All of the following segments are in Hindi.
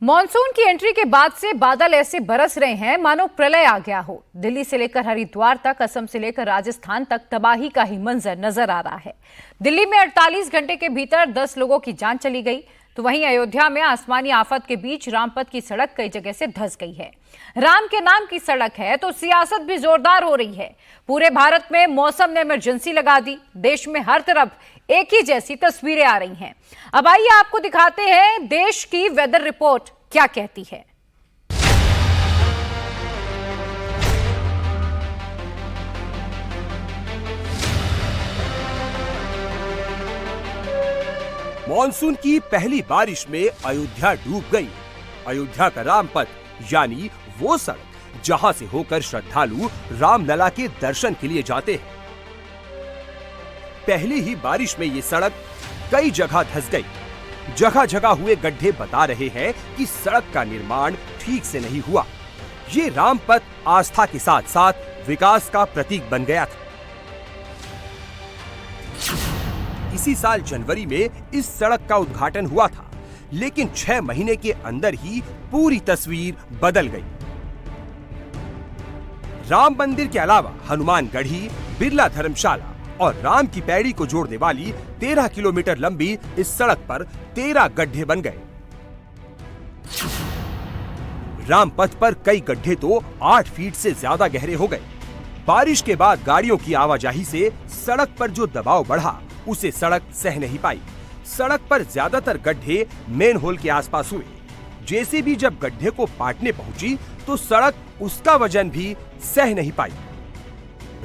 मॉनसून की एंट्री के बाद से बादल ऐसे बरस रहे हैं मानो प्रलय आ गया हो। दिल्ली से लेकर हरिद्वार तक, असम से लेकर राजस्थान तक तबाही का ही मंजर नजर आ रहा है। दिल्ली में 48 घंटे के भीतर 10 लोगों की जान चली गई, तो वहीं अयोध्या में आसमानी आफत के बीच रामपथ की सड़क कई जगह से धंस गई है। राम के नाम की सड़क है तो सियासत भी जोरदार हो रही है। पूरे भारत में मौसम ने इमरजेंसी लगा दी। देश में हर तरफ एक ही जैसी तस्वीरें आ रही हैं। अब आइए आपको दिखाते हैं देश की वेदर रिपोर्ट क्या कहती है। मॉनसून की पहली बारिश में अयोध्या डूब गई। अयोध्या का रामपथ यानी वो सड़क जहां से होकर श्रद्धालु रामलला के दर्शन के लिए जाते हैं। पहली ही बारिश में ये सड़क कई जगह धंस गई। जगह जगह हुए गड्ढे बता रहे हैं कि सड़क का निर्माण ठीक से नहीं हुआ। ये रामपथ आस्था के साथ साथ विकास का प्रतीक बन गया था। इसी साल जनवरी में इस सड़क का उद्घाटन हुआ था, लेकिन 6 महीने के अंदर ही पूरी तस्वीर बदल गई। राम मंदिर के अलावा हनुमानगढ़ी, बिरला धर्मशाला और राम की पैड़ी को जोड़ने वाली 13 किलोमीटर लंबी इस सड़क पर 13 गड्ढे बन गए। रामपथ पर कई गड्ढे तो 8 फीट से ज्यादा गहरे हो गए। बारिश के बाद गाड़ियों की आवाजाही से सड़क पर जो दबाव बढ़ा, उसे सड़क सह नहीं पाई। सड़क पर ज्यादातर गड्ढे मेन होल के आसपास हुए। जेसीबी जब गड्ढे को पाटने पहुंची तो सड़क उसका वजन भी सह नहीं पाई।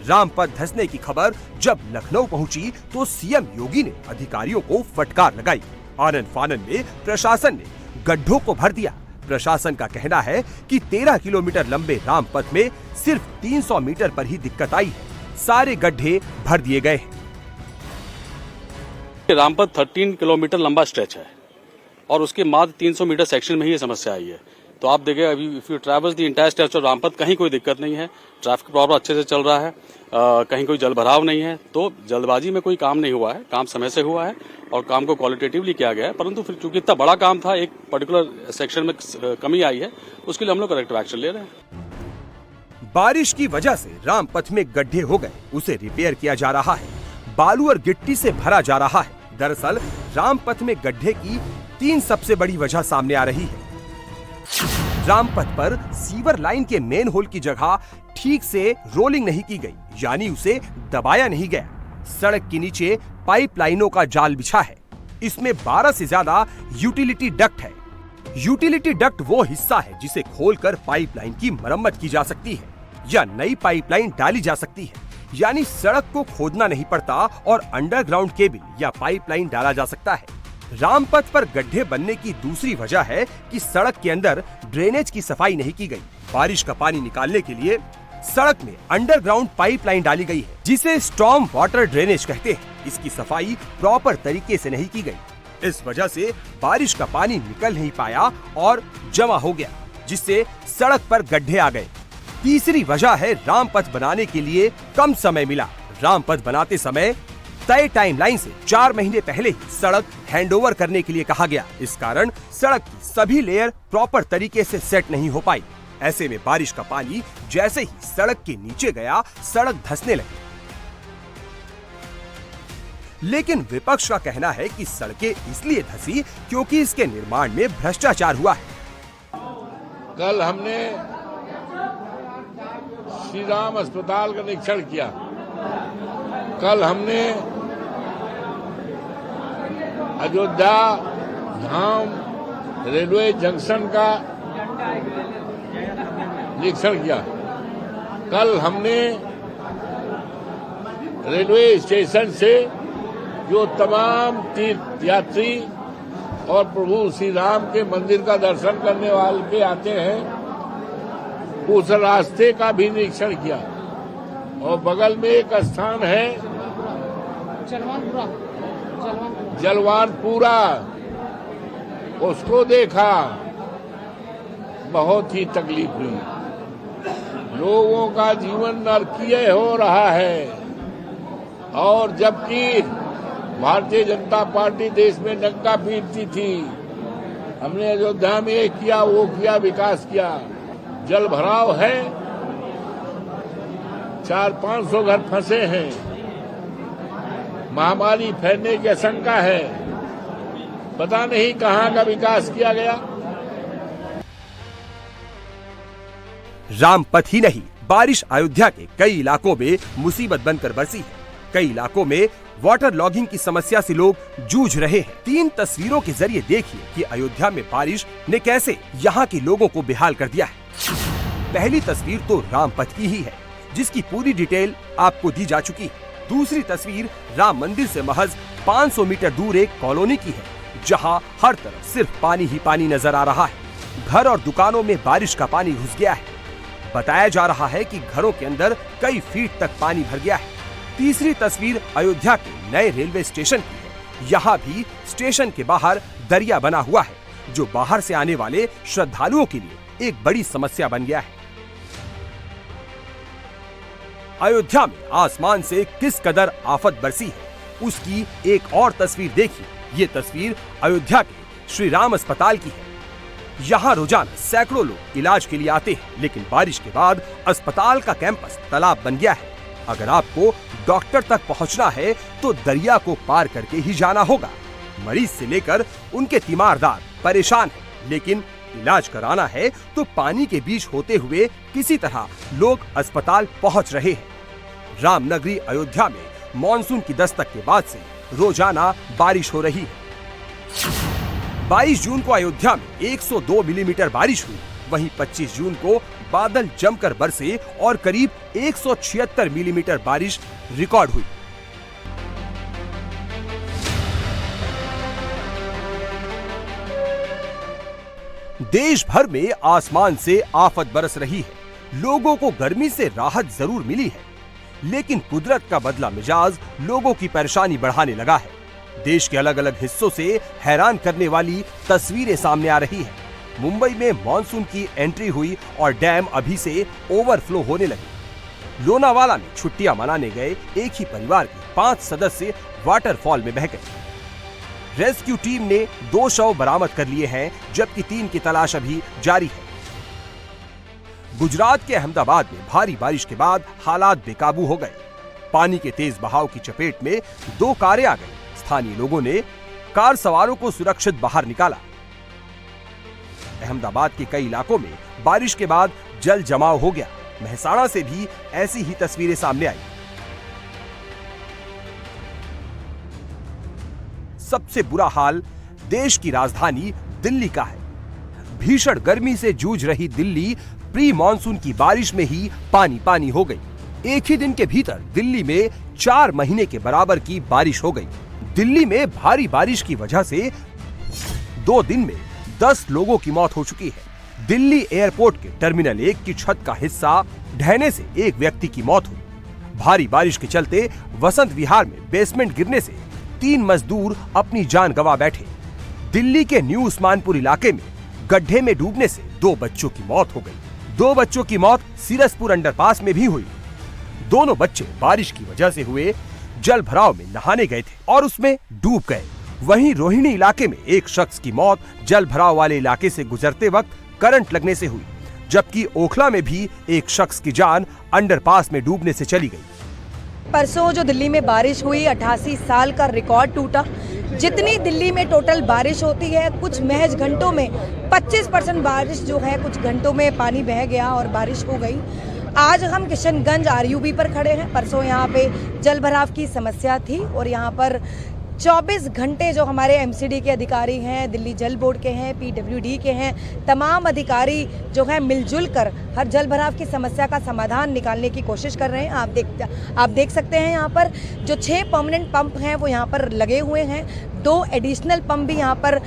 रामपथ धंसने की खबर जब लखनऊ पहुंची तो सीएम योगी ने अधिकारियों को फटकार लगाई। आनन फानन में प्रशासन ने गड्ढों को भर दिया। प्रशासन का कहना है कि 13 किलोमीटर लंबे रामपथ में सिर्फ 300 मीटर पर ही दिक्कत आई है। सारे गड्ढे भर दिए गए हैं। रामपथ 13 किलोमीटर लंबा स्ट्रेच है और उसके मात्र 300 मीटर सेक्शन में ही ये समस्या आई है। तो आप देखें, अभी if you travel the entire stretch of Rampath, कहीं कोई दिक्कत नहीं है। ट्रैफिक प्रॉपर अच्छे से चल रहा है, कहीं कोई जल भराव नहीं है। तो जल्दबाजी में कोई काम नहीं हुआ है, काम समय से हुआ है और काम को क्वालिटेटिवली किया गया है। परंतु फिर चूंकि इतना बड़ा काम था, एक पर्टिकुलर सेक्शन में कमी आई है, उसके लिए हम लोग करेक्टिव एक्शन ले रहे हैं। बारिश की वजह से रामपथ में गड्ढे हो गए, उसे रिपेयर किया जा रहा है। बालू और गिट्टी से भरा जा रहा है। दरअसल रामपथ में गड्ढे की 3 सबसे बड़ी वजह सामने आ रही है। रामपथ पर सीवर लाइन के मेन होल की जगह ठीक से रोलिंग नहीं की गई, यानी उसे दबाया नहीं गया। सड़क के नीचे पाइप लाइनों का जाल बिछा है। इसमें 12 से ज्यादा यूटिलिटी डक्ट है। यूटिलिटी डक्ट वो हिस्सा है जिसे खोलकर पाइप लाइन की मरम्मत की जा सकती है या नई पाइप लाइन डाली जा सकती है, यानी सड़क को खोदना नहीं पड़ता और अंडरग्राउंड केबल या पाइपलाइन डाला जा सकता है। रामपथ पर गड्ढे बनने की दूसरी वजह है कि सड़क के अंदर ड्रेनेज की सफाई नहीं की गई। बारिश का पानी निकालने के लिए सड़क में अंडरग्राउंड पाइपलाइन डाली गई है, जिसे स्टॉर्म वाटर ड्रेनेज कहते हैं। इसकी सफाई प्रॉपर तरीके से नहीं की गई। इस वजह से बारिश का पानी निकल नहीं पाया और जमा हो गया, जिससे सड़क पर गड्ढे आ गए। तीसरी वजह है रामपथ बनाने के लिए कम समय मिला। रामपथ बनाते समय तय टाइमलाइन से 4 महीने पहले ही सड़क हैंडओवर करने के लिए कहा गया। इस कारण सड़क की सभी लेयर प्रॉपर तरीके से सेट नहीं हो पाई। ऐसे में बारिश का पानी जैसे ही सड़क के नीचे गया, सड़क धंसने लगी। लेकिन विपक्ष का कहना है कि सड़कें इसलिए धंसी क्योंकि इसके निर्माण में भ्रष्टाचार हुआ है। कल हमने श्री राम अस्पताल का निरीक्षण किया। कल हमने अयोध्या धाम रेलवे जंक्शन का निरीक्षण किया। कल हमने रेलवे स्टेशन से जो तमाम तीर्थ यात्री और प्रभु श्री राम के मंदिर का दर्शन करने वाले आते हैं, उस रास्ते का भी निरीक्षण किया। और बगल में एक स्थान है जलवानपुरा, उसको देखा। बहुत ही तकलीफ हुई। लोगों का जीवन नरकीय हो रहा है और जबकि भारतीय जनता पार्टी देश में डंका पीटती थी, हमने अयोध्या में ये किया, वो किया, विकास किया। जल भराव है, 400-500 घर फंसे हैं, महामारी फैलने की आशंका है, पता नहीं कहां का विकास किया गया। रामपथ ही नहीं, बारिश अयोध्या के कई इलाकों में मुसीबत बनकर बरसी है। कई इलाकों में वाटर लॉगिंग की समस्या से लोग जूझ रहे हैं। 3 तस्वीरों के जरिए देखिए कि अयोध्या में बारिश ने कैसे यहाँ के लोगों को बेहाल कर दिया है। पहली तस्वीर तो रामपथ की ही है, जिसकी पूरी डिटेल आपको दी जा चुकी है। दूसरी तस्वीर राम मंदिर से महज 500 मीटर दूर एक कॉलोनी की है, जहाँ हर तरफ सिर्फ पानी ही पानी नजर आ रहा है। घर और दुकानों में बारिश का पानी घुस गया है। बताया जा रहा है कि घरों के अंदर कई फीट तक पानी भर गया है। तीसरी तस्वीर अयोध्या के नए रेलवे स्टेशन की है। यहाँ भी स्टेशन के बाहर दरिया बना हुआ है, जो बाहर से आने वाले श्रद्धालुओं के लिए एक बड़ी समस्या बन गया है। अयोध्या में आसमान से किस कदर आफत बरसी है, उसकी एक और तस्वीर देखिए। ये तस्वीर अयोध्या के श्री राम अस्पताल की है। यहाँ रोजाना सैकड़ों लोग इलाज के लिए आते हैं, लेकिन बारिश के बाद अस्पताल का कैंपस तालाब बन गया है। अगर आपको डॉक्टर तक पहुँचना है तो दरिया को पार करके ही जाना होगा। मरीज से लेकर उनके तीमारदार परेशान हैं, लेकिन इलाज कराना है तो पानी के बीच होते हुए किसी तरह लोग अस्पताल पहुंच रहे हैं। रामनगरी अयोध्या में मॉनसून की दस्तक के बाद से रोजाना बारिश हो रही है। 22 जून को अयोध्या में 102 मिलीमीटर बारिश हुई। वहीं 25 जून को बादल जमकर बरसे और करीब 176 मिलीमीटर बारिश रिकॉर्ड हुई। देश भर में आसमान से आफत बरस रही है। लोगों को गर्मी से राहत जरूर मिली है, लेकिन कुदरत का बदला मिजाज लोगों की परेशानी बढ़ाने लगा है। देश के अलग अलग हिस्सों से हैरान करने वाली तस्वीरें सामने आ रही हैं। मुंबई में मॉनसून की एंट्री हुई और डैम अभी से ओवरफ्लो होने लगे। लोनावाला में छुट्टियां मनाने गए एक ही परिवार के 5 सदस्य वाटरफॉल में बह गए। रेस्क्यू टीम ने 2 शव बरामद कर लिए हैं, जबकि 3 की तलाश अभी जारी है। गुजरात के अहमदाबाद में भारी बारिश के बाद हालात बेकाबू हो गए। पानी के तेज बहाव की चपेट में 2 कारें आ गईं। स्थानीय लोगों ने कार सवारों को सुरक्षित बाहर निकाला। अहमदाबाद के कई इलाकों में बारिश के बाद जल जमाव हो गया। मेहसाणा से भी ऐसी ही तस्वीरें सामने आई। सबसे बुरा हाल देश की राजधानी दिल्ली का है। भीषण गर्मी से जूझ रही दिल्ली प्री मॉनसून की बारिश में ही पानी पानी हो गई। एक ही दिन के भीतर दिल्ली में 4 महीने के बराबर की बारिश हो गई। दिल्ली में भारी बारिश की वजह से 2 दिन में 10 लोगों की मौत हो चुकी है। दिल्ली एयरपोर्ट के टर्मिनल 1 की छत का हिस्सा ढहने से एक व्यक्ति की मौत हुई। भारी बारिश के चलते वसंत विहार में बेसमेंट गिरने से 3 मजदूर अपनी जान गंवा बैठे। दिल्ली के न्यू उस्मानपुर इलाके में गड्ढे में डूबने से 2 बच्चों की मौत हो गई। 2 बच्चों की मौत सीरसपुर अंडरपास में भी हुई। दोनों बच्चे बारिश की वजह से हुए जल भराव में नहाने गए थे और उसमें डूब गए। वहीं रोहिणी इलाके में एक शख्स की मौत जल भराव वाले इलाके से गुजरते वक्त करंट लगने से हुई, जबकि ओखला में भी एक शख्स की जान अंडरपास में डूबने से चली गई। परसों जो दिल्ली में बारिश हुई, 88 साल का रिकॉर्ड टूटा। जितनी दिल्ली में टोटल बारिश होती है, कुछ महज घंटों में 25% बारिश जो है कुछ घंटों में पानी बह गया और बारिश हो गई। आज हम किशनगंज आरयूबी पर खड़े हैं। परसों यहाँ पे जल भराव की समस्या थी और यहाँ पर 24 घंटे जो हमारे एमसीडी के अधिकारी हैं, दिल्ली जल बोर्ड के हैं, पीडब्ल्यूडी के हैं, तमाम अधिकारी जो हैं मिलजुल कर हर जल भराव की समस्या का समाधान निकालने की कोशिश कर रहे हैं। आप देख सकते हैं यहाँ पर जो 6 परमानेंट पंप हैं वो यहाँ पर लगे हुए हैं। 2 एडिशनल पंप भी यहाँ पर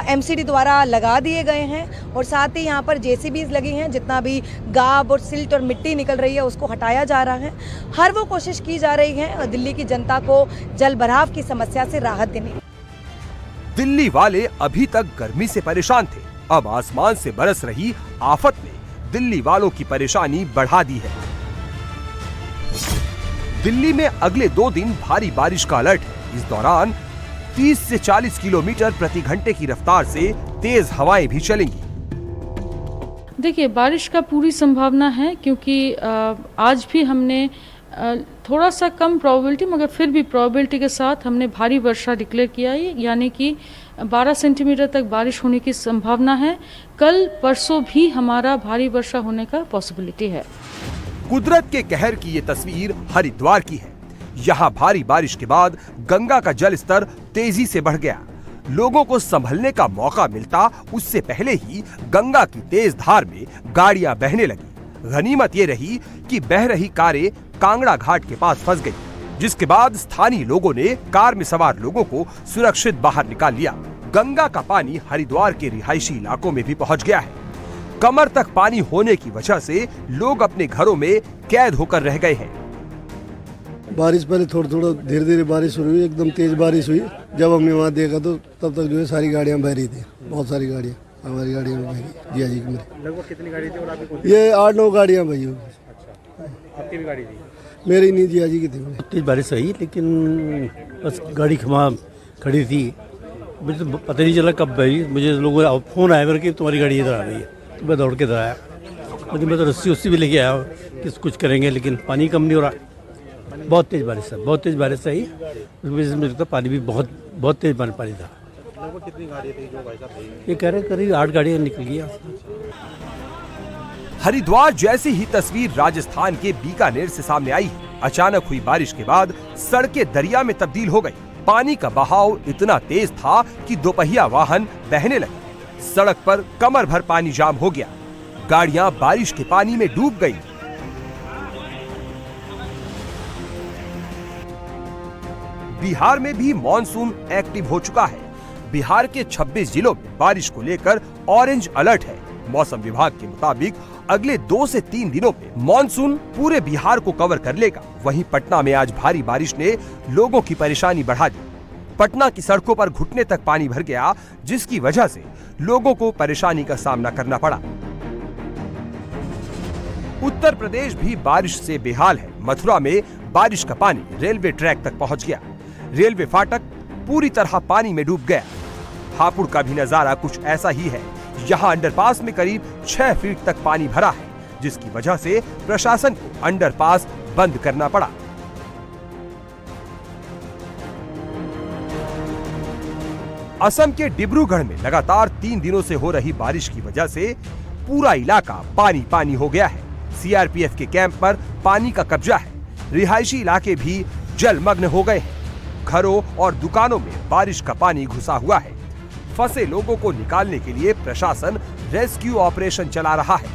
एमसीडी द्वारा लगा दिए गए हैं और साथ ही यहाँ पर जेसीबीज लगी हैं। जितना भी गाब और सिल्ट और मिट्टी निकल रही है उसको हटाया जा रहा है। हर वो कोशिश की जा रही है दिल्ली की जनता को जल भराव की समस्या से राहत देने। दिल्ली वाले अभी तक गर्मी से परेशान थे, अब आसमान से बरस रही आफत ने दिल्ली वालों की परेशानी बढ़ा दी है। दिल्ली में अगले 2 दिन भारी बारिश का अलर्ट है। इस दौरान 30 से 40 किलोमीटर प्रति घंटे की रफ्तार से तेज हवाएं भी चलेंगी। देखिए, बारिश का पूरी संभावना है, क्योंकि आज भी हमने थोड़ा सा कम प्रोबेबिलिटी, मगर फिर भी प्रोबेबिलिटी के साथ हमने भारी वर्षा डिक्लेयर किया है, यानी कि 12 सेंटीमीटर तक बारिश होने की संभावना है। कल परसों भी हमारा भारी वर्षा होने का पॉसिबिलिटी है। कुदरत के कहर की ये तस्वीर हरिद्वार की है। यहाँ भारी बारिश के बाद गंगा का जल स्तर तेजी से बढ़ गया। लोगों को संभलने का मौका मिलता उससे पहले ही गंगा की तेज धार में गाड़ियां बहने लगी। गनीमत ये रही कि बह रही कारें कांगड़ा घाट के पास फंस गई, जिसके बाद स्थानीय लोगों ने कार में सवार लोगों को सुरक्षित बाहर निकाल लिया। गंगा का पानी हरिद्वार के रिहायशी इलाकों में भी पहुंच गया है। कमर तक पानी होने की वजह से लोग अपने घरों में कैद होकर रह गए हैं। बारिश पहले थोड़ा धीरे धीरे बारिश शुरू हुई, एकदम तेज बारिश हुई। जब हमने वहाँ देखा तो तब तक जो है सारी गाड़ियाँ बह रही थी, बहुत सारी गाड़ियाँ हमारी गाड़ियों में बह रही। जिया जी की मेरे लगभग कितनी गाड़ी थी और आपकी? ये 8-9 गाड़ियाँ बही होगी। अच्छा, आपकी भी गाड़ी थी? मेरी नहीं, जिया जी की थी। तेज बारिश आई, लेकिन बस गाड़ी खड़ी थी, मुझे तो पता नहीं चला कब बही। मुझे लोगों का फोन आया कि तुम्हारी गाड़ी इधर आ रही है, तो मैं दौड़ के इधर आया। लेकिन मैं तो रस्सी भी लेके आया कि कुछ करेंगे, लेकिन पानी कम नहीं हो रहा। बहुत तेज बारिश है, बहुत तेज बारिश आई, उसकी वजह से मुझे तो पानी भी बहुत तेज पानी था। लगभग कितनी गाड़ी थी जो भाई साहब? ये कह रहे करीब 8 गाड़ियाँ निकल गई। हरिद्वार जैसी ही तस्वीर राजस्थान के बीकानेर से सामने आई। अचानक हुई बारिश के बाद सड़कें दरिया में तब्दील हो गई। पानी का बहाव इतना तेज था कि दोपहिया वाहन बहने लगे। सड़क पर कमर भर पानी जाम हो गया। गाड़ियां बारिश के पानी में डूब गईं। बिहार में भी मॉनसून एक्टिव हो चुका है। बिहार के 26 जिलों में बारिश को लेकर ऑरेंज अलर्ट है। मौसम विभाग के मुताबिक अगले 2 से 3 दिनों में मॉनसून पूरे बिहार को कवर कर लेगा। वहीं पटना में आज भारी बारिश ने लोगों की परेशानी बढ़ा दी। पटना की सड़कों पर घुटने तक पानी भर गया, जिसकी वजह से लोगों को परेशानी का सामना करना पड़ा। उत्तर प्रदेश भी बारिश से बेहाल है। मथुरा में बारिश का पानी रेलवे ट्रैक तक पहुंच गया। रेलवे फाटक पूरी तरह पानी में डूब गया। हापुड़ का भी नजारा कुछ ऐसा ही है। यहाँ अंडरपास में करीब 6 फीट तक पानी भरा है, जिसकी वजह से प्रशासन को अंडरपास बंद करना पड़ा। असम के डिब्रूगढ़ में लगातार 3 दिनों से हो रही बारिश की वजह से पूरा इलाका पानी पानी हो गया है। सीआरपीएफ के कैंप पर पानी का कब्जा है। रिहायशी इलाके भी जलमग्न हो गए हैं। घरों और दुकानों में बारिश का पानी घुसा हुआ है। फंसे लोगों को निकालने के लिए प्रशासन रेस्क्यू ऑपरेशन चला रहा है।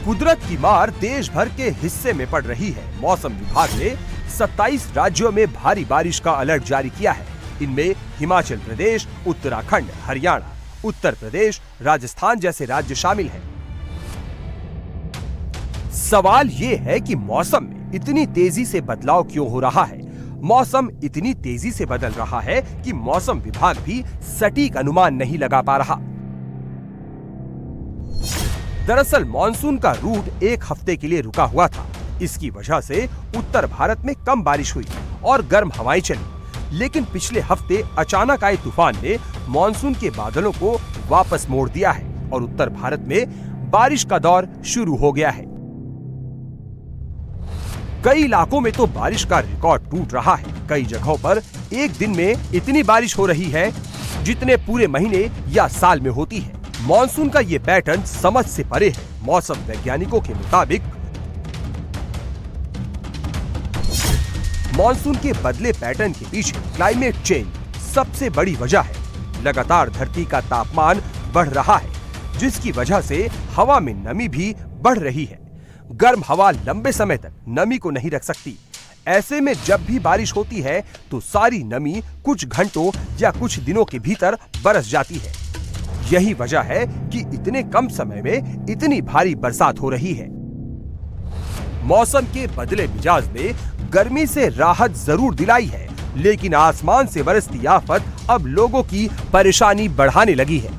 कुदरत की मार देश भर के हिस्से में पड़ रही है। मौसम विभाग ने 27 राज्यों में भारी बारिश का अलर्ट जारी किया है। इनमें हिमाचल प्रदेश, उत्तराखंड, हरियाणा, उत्तर प्रदेश, राजस्थान जैसे राज्य शामिल हैं। सवाल ये है कि मौसम में इतनी तेजी से बदलाव क्यों हो रहा है? मौसम इतनी तेजी से बदल रहा है कि मौसम विभाग भी सटीक अनुमान नहीं लगा पा रहा। दरअसल मॉनसून का रूट 1 हफ्ते के लिए रुका हुआ था। इसकी वजह से उत्तर भारत में कम बारिश हुई और गर्म हवाएं चली। लेकिन पिछले हफ्ते अचानक आए तूफान ने मॉनसून के बादलों को वापस मोड़ दिया है और उत्तर भारत में बारिश का दौर शुरू हो गया है। कई इलाकों में तो बारिश का रिकॉर्ड टूट रहा है। कई जगहों पर एक दिन में इतनी बारिश हो रही है जितने पूरे महीने या साल में होती है। मॉनसून का ये पैटर्न समझ से परे है। मौसम वैज्ञानिकों के मुताबिक मॉनसून के बदले पैटर्न के पीछे क्लाइमेट चेंज सबसे बड़ी वजह है। लगातार धरती का तापमान बढ़ रहा है, जिसकी वजह से हवा में नमी भी बढ़ रही है। गर्म हवा लंबे समय तक नमी को नहीं रख सकती। ऐसे में जब भी बारिश होती है तो सारी नमी कुछ घंटों या कुछ दिनों के भीतर बरस जाती है। यही वजह है कि इतने कम समय में इतनी भारी बरसात हो रही है। मौसम के बदले मिजाज ने गर्मी से राहत जरूर दिलाई है, लेकिन आसमान से बरसती आफत अब लोगों की परेशानी बढ़ाने लगी है।